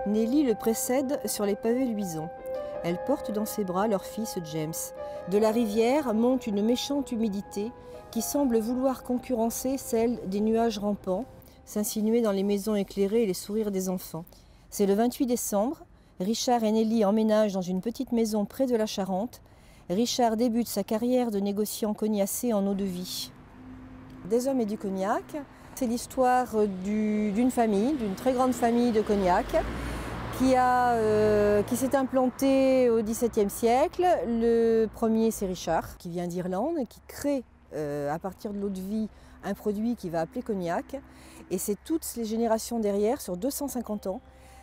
Nelly le précède sur les pavés luisants. Elle porte dans ses bras leur fils James. De la rivière monte une méchante humidité qui semble vouloir concurrencer celle des nuages rampants, s'insinuer dans les maisons éclairées et les sourires des enfants. C'est le 28 décembre. Richard et Nelly emménagent dans une petite maison près de la Charente. Richard débute sa carrière de négociant cognacé en eau-de-vie. Des hommes et du cognac, c'est l'histoire d'une famille, d'une très grande famille de cognac qui s'est implantée au XVIIe siècle. Le premier, c'est Richard, qui vient d'Irlande, qui crée à partir de l'eau-de-vie un produit qu'il va appeler cognac. Et c'est toutes les générations derrière, sur 250 ans.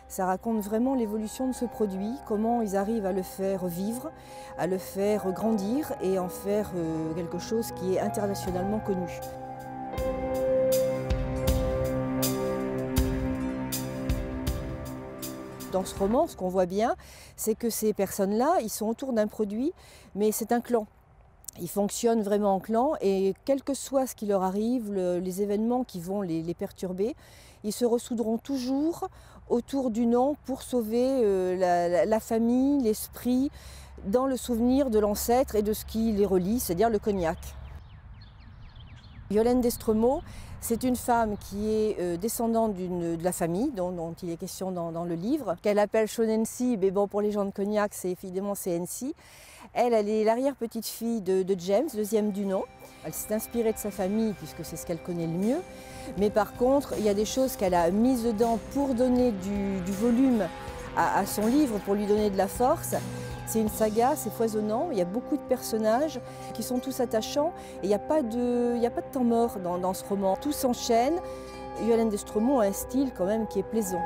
Ça raconte vraiment l'évolution de ce produit, comment ils arrivent à le faire vivre, à le faire grandir et en faire quelque chose qui est internationalement connu. Dans ce roman, ce qu'on voit bien, c'est que ces personnes-là, ils sont autour d'un produit, mais c'est un clan. Ils fonctionnent vraiment en clan et quel que soit ce qui leur arrive, les événements qui vont les perturber, ils se ressouderont toujours autour du nom pour sauver la famille, l'esprit, dans le souvenir de l'ancêtre et de ce qui les relie, c'est-à-dire le cognac. Yolande d'Estremaux, c'est une femme qui est descendante de la famille dont il est question dans le livre, qu'elle appelle Shaughnessy, mais bon, pour les gens de Cognac, c'est évidemment NC. Elle est l'arrière-petite-fille de James, deuxième du nom. Elle s'est inspirée de sa famille puisque c'est ce qu'elle connaît le mieux. Mais par contre, il y a des choses qu'elle a mises dedans pour donner du volume à son livre, pour lui donner de la force. C'est une saga, c'est foisonnant, il y a beaucoup de personnages qui sont tous attachants et il n'y a pas de temps mort dans ce roman. Tout s'enchaîne. Yolande d'Estremaux a un style quand même qui est plaisant.